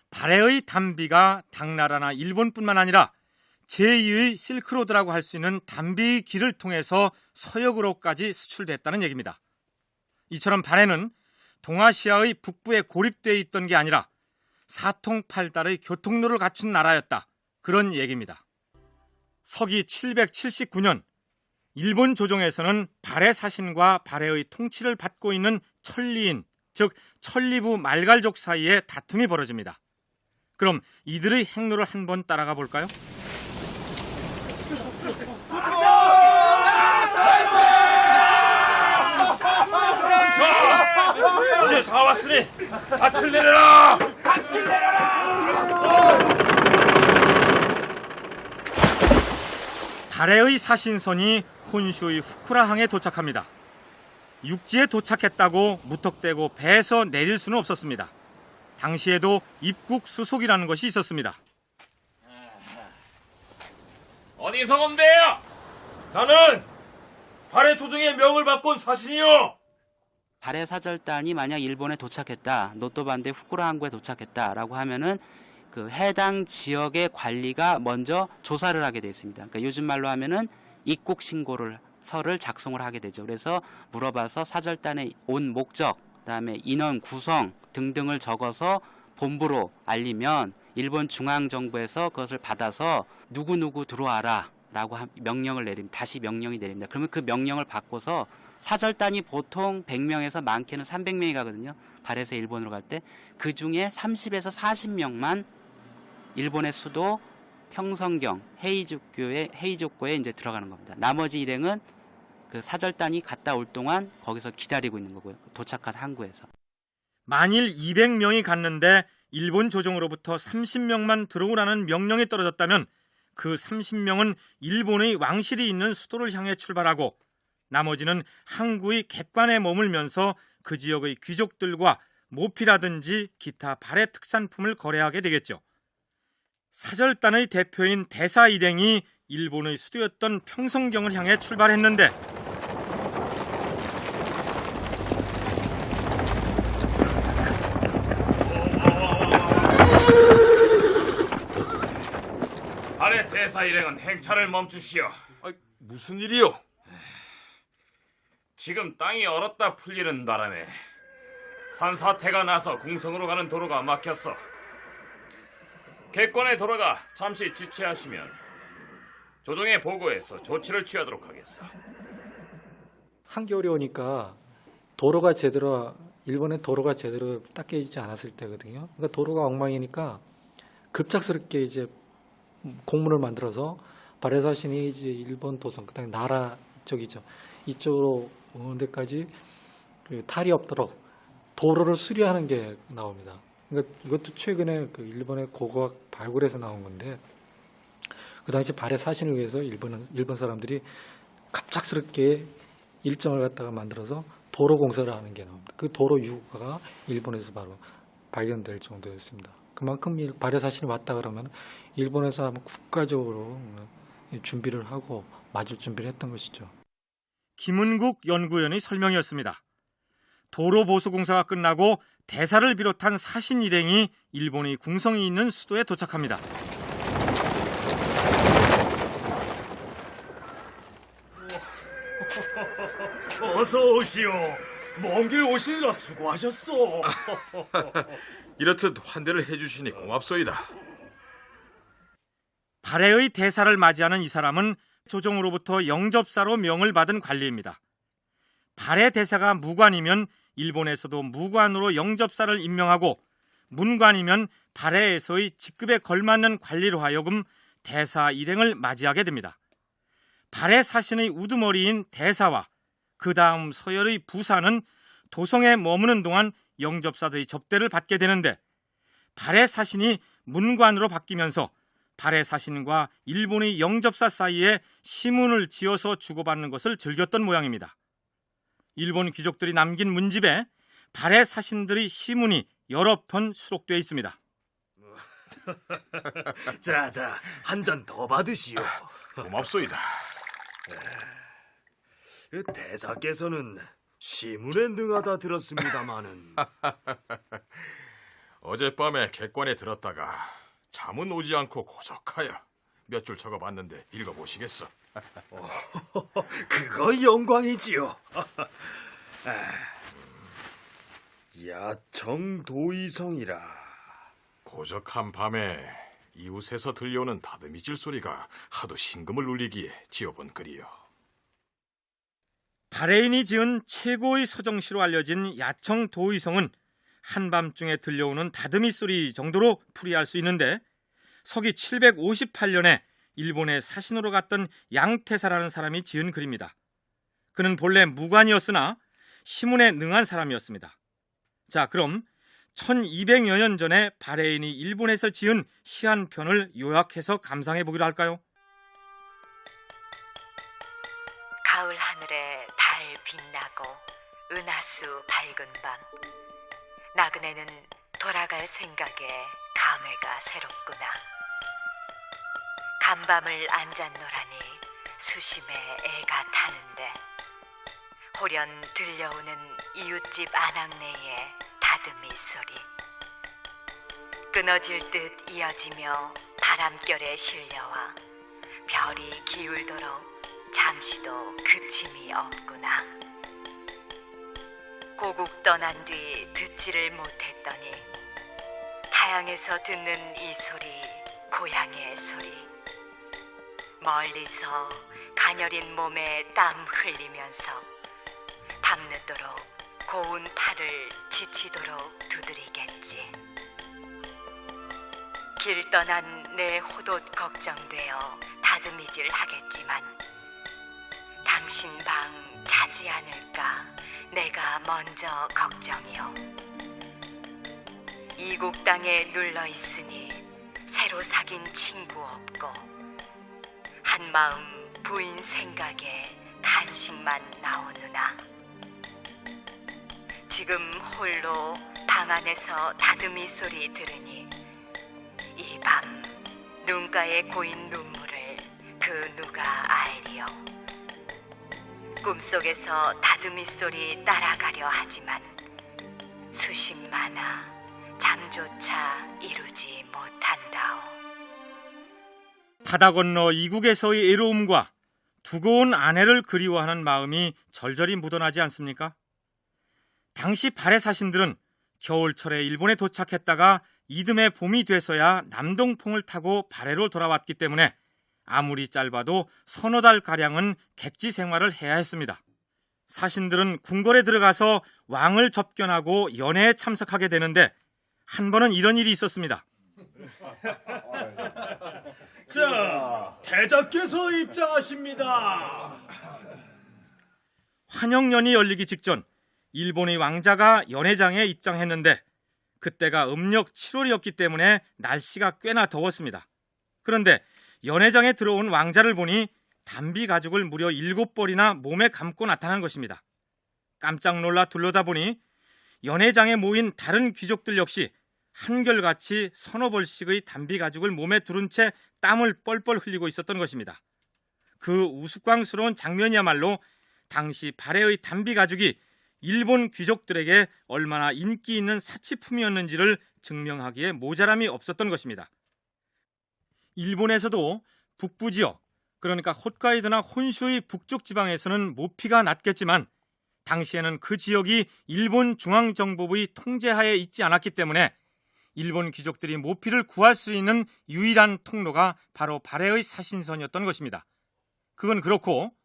바레의 담비가 당나라나 일본뿐만 아니라 제2의 실크로드라고 할 수 있는 담비의 길을 통해서 서역으로까지 수출됐다는 얘기입니다. 이처럼 바레는 동아시아의 북부에 고립되어 있던 게 아니라 사통팔달의 교통로를 갖춘 나라였다. 그런 얘기입니다. 서기 779년 일본 조정에서는 바레 사신과 바레의 통치를 받고 있는 천리인, 즉 천리부 말갈족 사이에 다툼이 벌어집니다. 그럼 이들의 행로를 한번 따라가 볼까요? 이제 다 왔으니 밭을 내려라! 바레의 사신선이 혼슈의 후쿠라항에 도착합니다. 육지에 도착했다고 무턱대고 배에서 내릴 수는 없었습니다. 당시에도 입국 수속이라는 것이 있었습니다. 어디서 온 배야? 나는 발해 조정의 명을 받고 온 사신이요. 바레 사절단이 만약 일본에 도착했다, 노토반데 후쿠라항구에 도착했다라고 하면은 그 해당 지역의 관리가 먼저 조사를 하게 돼 있습니다. 그러니까 요즘 말로 하면은 입국 신고를 서를 작성을 하게 되죠. 그래서 물어봐서 사절단에 온 목적, 그다음에 인원 구성 등등을 적어서 본부로 알리면 일본 중앙 정부에서 그것을 받아서 누구누구 들어와라라고 명령을 내립니다. 다시 명령이 내립니다. 그러면 그 명령을 바꿔서 사절단이 보통 100명에서 많게는 300명이 가거든요. 발에서 일본으로 갈 때 그 중에 30에서 40명만 일본의 수도 평성경 헤이족고에 이제 들어가는 겁니다. 나머지 일행은 그 사절단이 갔다 올 동안 거기서 기다리고 있는 거고요. 도착한 항구에서. 만일 200명이 갔는데 일본 조정으로부터 30명만 들어오라는 명령이 떨어졌다면 그 30명은 일본의 왕실이 있는 수도를 향해 출발하고 나머지는 항구의 객관에 머물면서 그 지역의 귀족들과 모피라든지 기타 발해 특산품을 거래하게 되겠죠. 사절단의 대표인 대사 일행이 일본의 수도였던 평성경을 향해 출발했는데 발해 대사 일행은 행차를 멈추시오. 무슨 일이요? 지금 땅이 얼었다 풀리는 바람에 산사태가 나서 궁성으로 가는 도로가 막혔어. 객관의 도로가 잠시 지체하시면 조정에 보고해서 조치를 취하도록 하겠어. 한겨울이 오니까 일본의 도로가 제대로 딱 깨지지 않았을 때거든요. 그러니까 도로가 엉망이니까 급작스럽게 이제 공문을 만들어서 바레사신이 이제 일본 도성, 그다음에 나라 쪽이죠. 이쪽으로 오는 데까지 그 탈이 없도록 도로를 수리하는 게 나옵니다. 그러니까 이것도 최근에 그 일본의 고고학 발굴에서 나온 건데 그 당시 발해 사신을 위해서 일본 사람들이 갑작스럽게 일정을 갖다가 만들어서 도로 공사를 하는 게 나옵니다. 그 도로 유가가 일본에서 바로 발견될 정도였습니다. 그만큼 발해 사신이 왔다 그러면 일본에서 아마 국가적으로 준비를 하고 맞을 준비를 했던 것이죠. 김은국 연구원의 설명이었습니다. 도로 보수 공사가 끝나고 대사를 비롯한 사신 일행이 일본의 궁성이 있는 수도에 도착합니다. 어서 오시오. 먼 길 오시느라 수고하셨소. 이렇듯 환대를 해주시니 고맙소이다. 발해의 대사를 맞이하는 이 사람은 조정으로부터 영접사로 명을 받은 관리입니다. 발해 대사가 무관이면 일본에서도 무관으로 영접사를 임명하고 문관이면 발해에서의 직급에 걸맞는 관리로 하여금 대사 일행을 맞이하게 됩니다. 발해 사신의 우두머리인 대사와 그 다음 서열의 부사는 도성에 머무는 동안 영접사들의 접대를 받게 되는데, 발해 사신이 문관으로 바뀌면서 발해 사신과 일본의 영접사 사이에 시문을 지어서 주고받는 것을 즐겼던 모양입니다. 일본 귀족들이 남긴 문집에 발해 사신들의 시문이 여러 편 수록되어 있습니다. 자자, 한 잔 더 받으시오. 고맙소이다. 대사께서는 시문에 능하다 들었습니다마는. 어젯밤에 객관에 들었다가 잠은 오지 않고 고적하여 몇 줄 적어봤는데 읽어보시겠어? 그거 영광이지요. 야청도의성이라. 고적한 밤에 이웃에서 들려오는 다듬이질 소리가 하도 심금을 울리기에 지어본 글이요. 발해인이 지은 최고의 서정시로 알려진 야청 도의성은 한밤중에 들려오는 다듬이 소리 정도로 풀이할 수 있는데, 서기 758년에 일본에 사신으로 갔던 양태사라는 사람이 지은 글입니다. 그는 본래 무관이었으나 시문에 능한 사람이었습니다. 자, 그럼 1200여 년 전에 발해인이 일본에서 지은 시 한 편을 요약해서 감상해 보기로 할까요? 가을 하늘에 달 빛나고 은하수 밝은 밤, 나그네는 돌아갈 생각에 감회가 새롭구나. 간밤을 앉았노라니 수심에 애가 타는데, 호련 들려오는 이웃집 아낙네의 다듬이 소리, 끊어질 듯 이어지며 바람결에 실려와 별이 기울도록 잠시도 그침이 없구나. 고국 떠난 뒤 듣지를 못했더니 타향에서 듣는 이 소리, 고향의 소리, 멀리서 가녀린 몸에 땀 흘리면서 밤늦도록 고운 팔을 지치도록 두드리겠지. 길 떠난 내 호돛 걱정되어 다듬이질 하겠지만, 당신 방 차지 않을까 내가 먼저 걱정이요. 이국 땅에 눌러 있으니 새로 사귄 친구 없고, 한마음 부인 생각에 탄식만 나오느나. 지금 홀로 방 안에서 다듬이 소리 들으니 이 밤 눈가에 고인 눈물을 그 누가 알리요. 꿈속에서 다듬이 소리 따라가려 하지만 수십 많아 잠조차 이루지 못한다오. 바다 건너 이국에서의 애로움과 두고 온 아내를 그리워하는 마음이 절절히 묻어나지 않습니까? 당시 발해 사신들은 겨울철에 일본에 도착했다가 이듬해 봄이 돼서야 남동풍을 타고 발해로 돌아왔기 때문에 아무리 짧아도 서너 달가량은 객지 생활을 해야 했습니다. 사신들은 궁궐에 들어가서 왕을 접견하고 연회에 참석하게 되는데, 한 번은 이런 일이 있었습니다. 자, 대자께서 입장하십니다. 환영연이 열리기 직전 일본의 왕자가 연회장에 입장했는데, 그때가 음력 7월이었기 때문에 날씨가 꽤나 더웠습니다. 그런데 연회장에 들어온 왕자를 보니 담비 가죽을 무려 7벌이나 몸에 감고 나타난 것입니다. 깜짝 놀라 둘러다보니 연회장에 모인 다른 귀족들 역시 한결같이 서너 벌씩의 담비 가죽을 몸에 두른 채 땀을 뻘뻘 흘리고 있었던 것입니다. 그 우스꽝스러운 장면이야말로 당시 발해의 담비 가죽이 일본 귀족들에게 얼마나 인기 있는 사치품이었는지를 증명하기에 모자람이 없었던 것입니다. 일본에서도 북부 지역, 그러니까 홋카이도나 혼슈의 북쪽 지방에서는 모피가 났겠지만, 당시에는 그 지역이 일본 중앙정보부의 통제하에 있지 않았기 때문에 일본 귀족들이 모피를 구할 수 있는 유일한 통로가 바로 발해의 사신선이었던 것입니다. 그건 그렇고,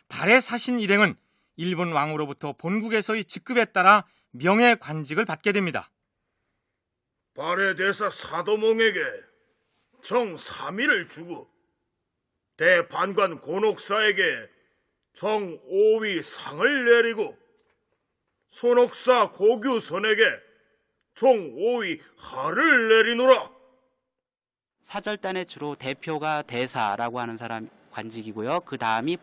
발해 사신 일행은 일본 왕으로부터 본국에서의 직급에 따라 명예 관직을 받게 됩니다. 발해 대사 사도몽에게 정 3위를 주고 대판관 고녹사에게 정 5위 상을 내리고 손옥사 고규선에게 총 5위 하를 내리노라. 사절단의 주로 대표가 대사라고 하는 사람 관직이고요. 그 다음이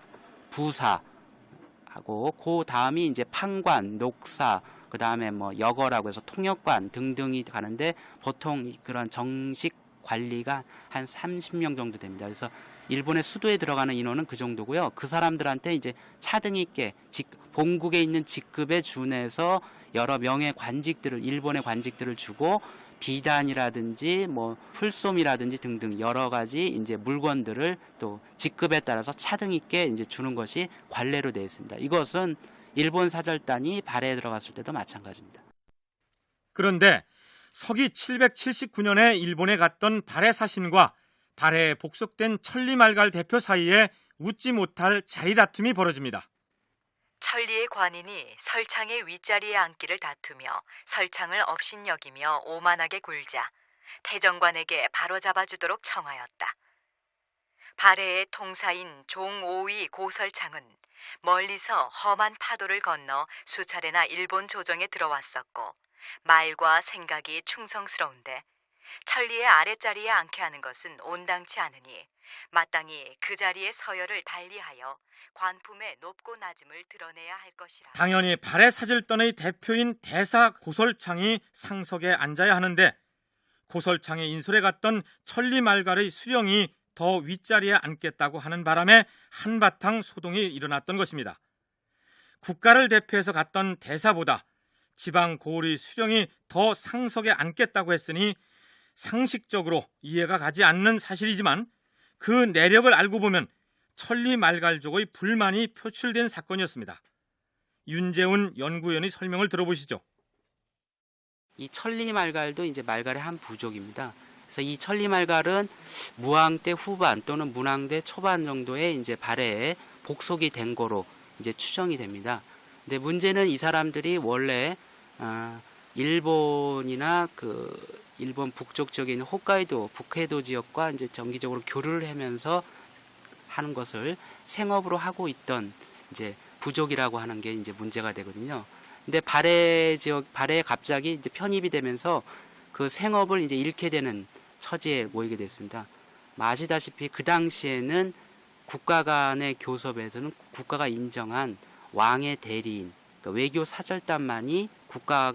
부사하고 그 다음이 이제 판관, 녹사, 그 다음에 뭐 여거라고 해서 통역관 등등이 가는데 보통 그런 정식 관리가 한 30명 정도 됩니다. 그래서 일본의 수도에 들어가는 인원은 그 정도고요. 그 사람들한테 이제 차등 있게 본국에 있는 직급에 준해서 여러 명의 관직들을 일본의 관직들을 주고 비단이라든지 뭐 풀솜이라든지 등등 여러 가지 이제 물건들을 또 직급에 따라서 차등 있게 이제 주는 것이 관례로 되어 있습니다. 이것은 일본 사절단이 발해에 들어갔을 때도 마찬가지입니다. 그런데 서기 779년에 일본에 갔던 발해 사신과 발해에 복속된 천리말갈 대표 사이에 웃지 못할 자리다툼이 벌어집니다. 천리의 관인이 설창의 윗자리에 앉기를 다투며 설창을 업신여기며 오만하게 굴자 태정관에게 바로잡아주도록 청하였다. 발해의 통사인 종 5위 고설창은 멀리서 험한 파도를 건너 수차례나 일본 조정에 들어왔었고 말과 생각이 충성스러운데 천리의 아랫자리에 앉게 하는 것은 온당치 않으니 마땅히 그 자리의 서열을 달리하여 관품의 높고 낮음을 드러내야 할 것이라. 당연히 발해 사절단의 대표인 대사 고설창이 상석에 앉아야 하는데 고설창의 인솔에 갔던 천리말갈의 수령이 더 윗자리에 앉겠다고 하는 바람에 한바탕 소동이 일어났던 것입니다. 국가를 대표해서 갔던 대사보다 지방 고을의 수령이 더 상석에 앉겠다고 했으니 상식적으로 이해가 가지 않는 사실이지만 그 내력을 알고 보면 천리말갈족의 불만이 표출된 사건이었습니다. 윤재훈 연구위원의 설명을 들어보시죠. 이 천리말갈도 이제 말갈의 한 부족입니다. 그래서 이 천리말갈은 무왕 때 후반 또는 문왕 때 초반 정도에 이제 발해에 복속이 된 거로 이제 추정이 됩니다. 근데 문제는 이 사람들이 원래 일본이나 일본 북쪽 지역에 있는 홋카이도, 북해도 지역과 이제 정기적으로 교류를 하면서 하는 것을 생업으로 하고 있던 이제 부족이라고 하는 게 이제 문제가 되거든요. 근데 발해에 갑자기 이제 편입이 되면서 그 생업을 이제 잃게 되는 처지에 모이게 됐습니다. 아시다시피 그 당시에는 국가 간의 교섭에서는 국가가 인정한 왕의 대리인, 그러니까 외교 사절단만이 국가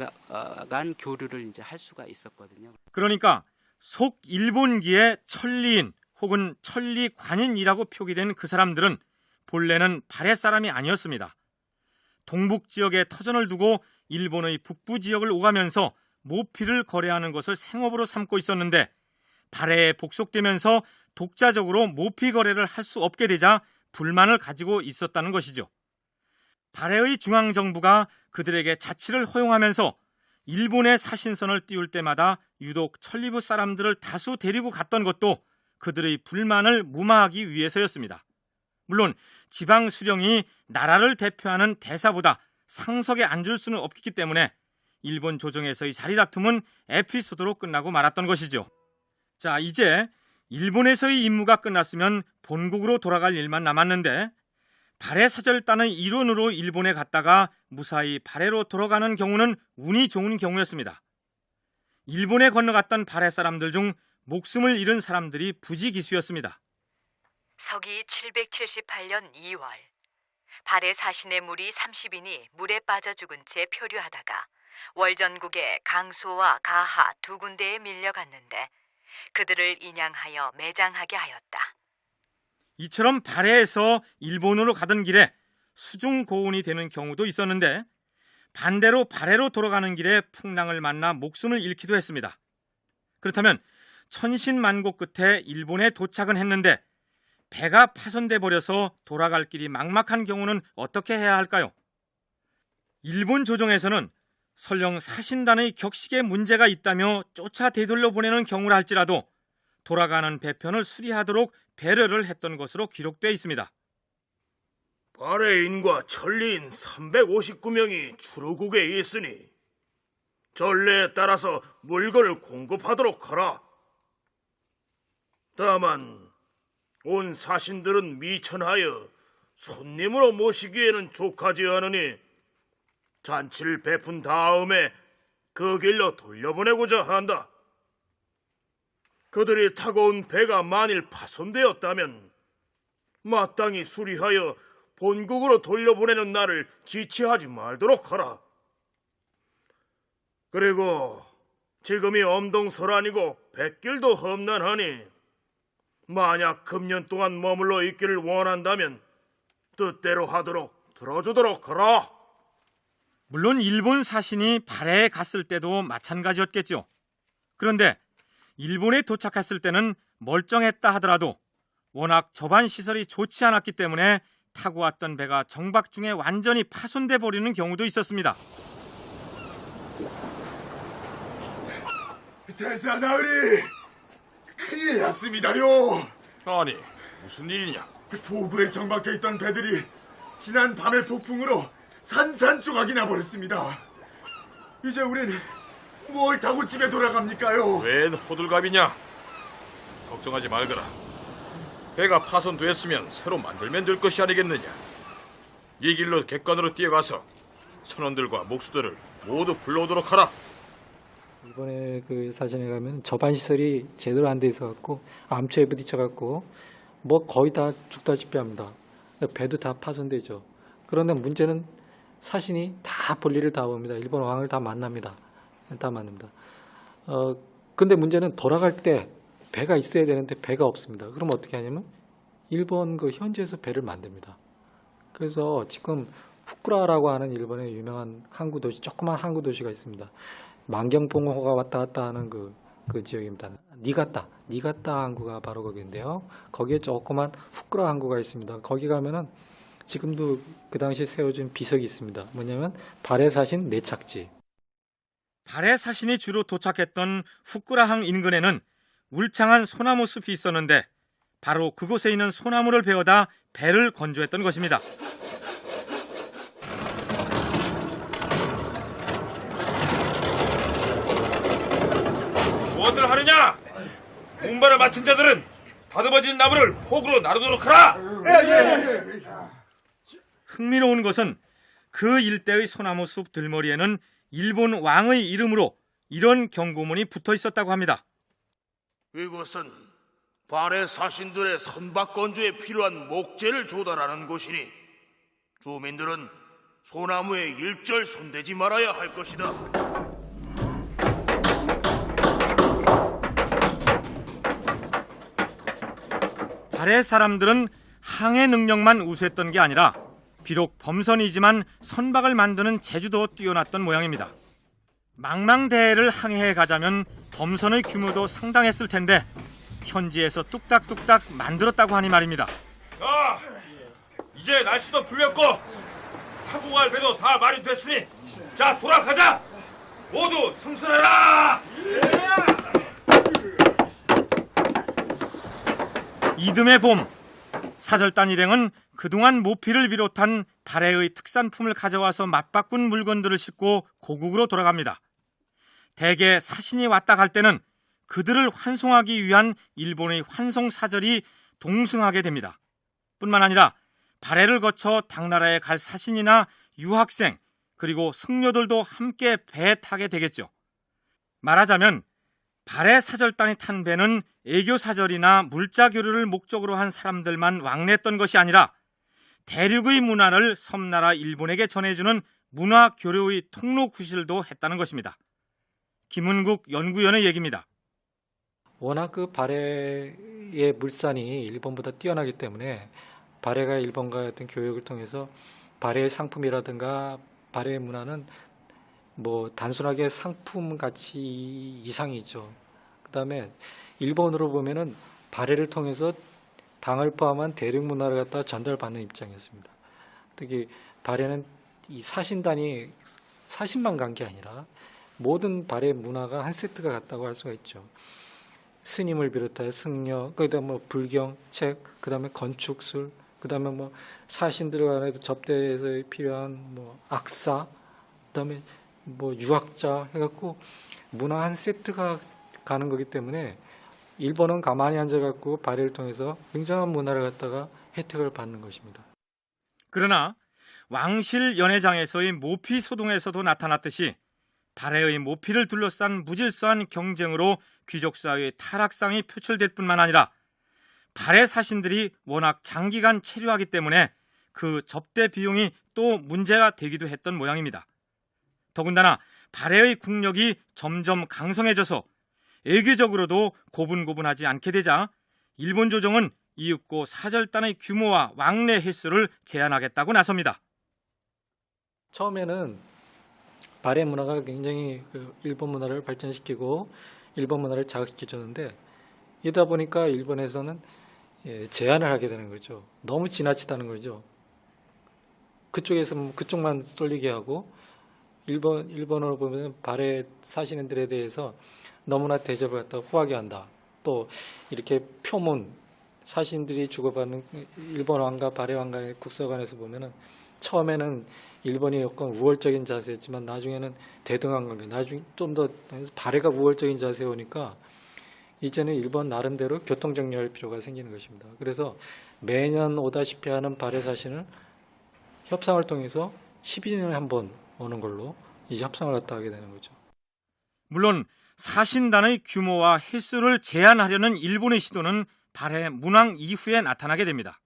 간 교류를 이제 할 수가 있었거든요. 그러니까 속 일본기의 천리인 혹은 천리관인이라고 표기된 그 사람들은 본래는 발해 사람이 아니었습니다. 동북 지역에 터전을 두고 일본의 북부 지역을 오가면서 모피를 거래하는 것을 생업으로 삼고 있었는데 발해에 복속되면서 독자적으로 모피 거래를 할 수 없게 되자 불만을 가지고 있었다는 것이죠. 발해의 중앙정부가 그들에게 자치를 허용하면서 일본의 사신선을 띄울 때마다 유독 천리부 사람들을 다수 데리고 갔던 것도 그들의 불만을 무마하기 위해서였습니다. 물론 지방 수령이 나라를 대표하는 대사보다 상석에 앉을 수는 없기 때문에 일본 조정에서의 자리다툼은 에피소드로 끝나고 말았던 것이죠. 자, 이제 일본에서의 임무가 끝났으면 본국으로 돌아갈 일만 남았는데 발해 사절단의 일원으로 일본에 갔다가 무사히 발해로 돌아가는 경우는 운이 좋은 경우였습니다. 일본에 건너갔던 발해 사람들 중 목숨을 잃은 사람들이 부지기수였습니다. 서기 778년 2월 발해 사신의 무리 30인이 물에 빠져 죽은 채 표류하다가 월전국의 강소와 가하 두 군데에 밀려갔는데 그들을 인양하여 매장하게 하였다. 이처럼 발해에서 일본으로 가던 길에 수중고운이 되는 경우도 있었는데 반대로 발해로 돌아가는 길에 풍랑을 만나 목숨을 잃기도 했습니다. 그렇다면 천신만고 끝에 일본에 도착은 했는데 배가 파손돼 버려서 돌아갈 길이 막막한 경우는 어떻게 해야 할까요? 일본 조정에서는 설령 사신단의 격식에 문제가 있다며 쫓아 되돌려 보내는 경우라 할지라도 돌아가는 배편을 수리하도록 배려를 했던 것으로 기록되어 있습니다. 발해인과 천리인 359명이 출우국에 있으니 전례에 따라서 물건을 공급하도록 하라. 다만 온 사신들은 미천하여 손님으로 모시기에는 족하지 않으니 잔치를 베푼 다음에 그 길로 돌려보내고자 한다. 그들이 타고 온 배가 만일 파손되었다면 마땅히 수리하여 본국으로 돌려보내는 날을 지체하지 말도록 하라. 그리고 지금이 엄동설한이고 백길도 험난하니 만약 금년 동안 머물러 있기를 원한다면 뜻대로 하도록 들어주도록 하라. 물론 일본 사신이 발해에 갔을 때도 마찬가지였겠죠. 그런데 일본에 도착했을 때는 멀쩡했다 하더라도 워낙 접안 시설이 좋지 않았기 때문에 타고 왔던 배가 정박 중에 완전히 파손돼 버리는 경우도 있었습니다. 대사 나으리, 큰일 났습니다요. 아니, 무슨 일이냐? 포구에 정박해 있던 배들이 지난 밤의 폭풍으로 산산조각이 나버렸습니다. 이제 우린 뭘 타고 집에 돌아갑니까요? 웬 호들갑이냐? 걱정하지 말거라. 배가 파손됐으면 새로 만들면 될 것이 아니겠느냐. 이 길로 객관으로 뛰어가서 선원들과 목수들을 모두 불러오도록 하라. 이번에 그 사진에 가면 접안 시설이 제대로 안 돼 있어 갖고 암초에 부딪혀 갖고 뭐 거의 다 죽다시피 합니다. 배도 다 파손되죠. 그런데 문제는 사신이 다 볼일을 다 봅니다. 일본 왕을 다 만납니다. 다 만납니다. 근데 문제는 돌아갈 때 배가 있어야 되는데 배가 없습니다. 그럼 어떻게 하냐면 일본 그 현지에서 배를 만듭니다. 그래서 지금 후쿠라라고 하는 일본의 유명한 항구 도시, 조그만 항구 도시가 있습니다. 만경봉호가 왔다 갔다 하는 그 지역입니다. 니가타 항구가 바로 거기인데요. 거기에 조그만 후쿠라 항구가 있습니다. 거기 가면은 지금도 그 당시 세워진 비석이 있습니다. 뭐냐면 발해 사신 내착지. 발해 사신이 주로 도착했던 후쿠라항 인근에는 울창한 소나무 숲이 있었는데 바로 그곳에 있는 소나무를 베어다 배를 건조했던 것입니다. 무엇들 하느냐? 운반을 맡은 자들은 다듬어진 나무를 폭으로 나누도록 하라. 흥미로운 것은 그 일대의 소나무 숲 들머리에는 일본 왕의 이름으로 이런 경고문이 붙어 있었다고 합니다. 이곳은 발해 사신들의 선박 건조에 필요한 목재를 조달하는 곳이니 주민들은 소나무에 일절 손대지 말아야 할 것이다. 발해 사람들은 항해 능력만 우수했던 게 아니라 비록 범선이지만 선박을 만드는 재주도 뛰어났던 모양입니다. 망망대해를 항해해 가자면 범선의 규모도 상당했을 텐데 현지에서 뚝딱뚝딱 만들었다고 하니 말입니다. 자, 이제 날씨도 풀렸고 타고 갈 배도 다 마련됐으니 자, 돌아가자. 모두 승선해라. 이듬해 봄, 사절단 일행은 그동안 모피를 비롯한 발해의 특산품을 가져와서 맞바꾼 물건들을 싣고 고국으로 돌아갑니다. 대개 사신이 왔다 갈 때는 그들을 환송하기 위한 일본의 환송사절이 동승하게 됩니다. 뿐만 아니라 발해를 거쳐 당나라에 갈 사신이나 유학생 그리고 승려들도 함께 배에 타게 되겠죠. 말하자면 발해 사절단이 탄 배는 애교사절이나 물자교류를 목적으로 한 사람들만 왕래했던 것이 아니라 대륙의 문화를 섬나라 일본에게 전해주는 문화교류의 통로구실도 했다는 것입니다. 김은국 연구위원의 얘기입니다. 워낙 그 발해의 물산이 일본보다 뛰어나기 때문에 발해가 일본과의 어떤 교역을 통해서 발해의 상품이라든가 발해의 문화는 뭐 단순하게 상품 가치 이상이죠. 그다음에 일본으로 보면은 발해를 통해서 당을 포함한 대륙 문화를 갖다 전달받는 입장이었습니다. 특히 발해는 이 사신단이 사신만 간 게 아니라 모든 발해 문화가 한 세트가 같다고 할 수가 있죠. 스님을 비롯해 승려, 그다음에 뭐 불경, 책, 그다음에 건축술, 그다음에 뭐 사신들 간에도 접대에서 필요한 뭐 악사, 그다음에 뭐 유학자 해갖고 문화 한 세트가 가는 거기 때문에 일본은 가만히 앉아갖고 발해를 통해서 굉장한 문화를 갖다가 혜택을 받는 것입니다. 그러나 왕실 연회장에서의 모피 소동에서도 나타났듯이 발해의 모피를 둘러싼 무질서한 경쟁으로 귀족 사회의 타락상이 표출될 뿐만 아니라 발해 사신들이 워낙 장기간 체류하기 때문에 그 접대 비용이 또 문제가 되기도 했던 모양입니다. 더군다나 발해의 국력이 점점 강성해져서 외교적으로도 고분고분하지 않게 되자 일본 조정은 이윽고 사절단의 규모와 왕래 횟수를 제한하겠다고 나섭니다. 처음에는 발해 문화가 굉장히 일본 문화를 발전시키고 일본 문화를 자극시켜줬는데 이러다 보니까 일본에서는 제한을 하게 되는 거죠. 너무 지나치다는 거죠. 그쪽에서 그쪽만 쏠리게 하고 일본어로 보면 발해 사시는들에 대해서 너무나 대접을 갖다 후하게 한다. 또 이렇게 표문 사신들이 주고받는 일본 왕과 발해 왕과의 국서관에서 보면은 처음에는 일본이 약간 우월적인 자세였지만 나중에는 대등한 관계, 나중에 좀 더 발해가 우월적인 자세에 오니까 이제는 일본 나름대로 교통정리할 필요가 생기는 것입니다. 그래서 매년 오다시피 하는 발해 사신을 협상을 통해서 12년에 한 번 오는 걸로 이제 협상을 갖다 하게 되는 거죠. 물론 사신단의 규모와 횟수를 제한하려는 일본의 시도는 발해 문왕 이후에 나타나게 됩니다.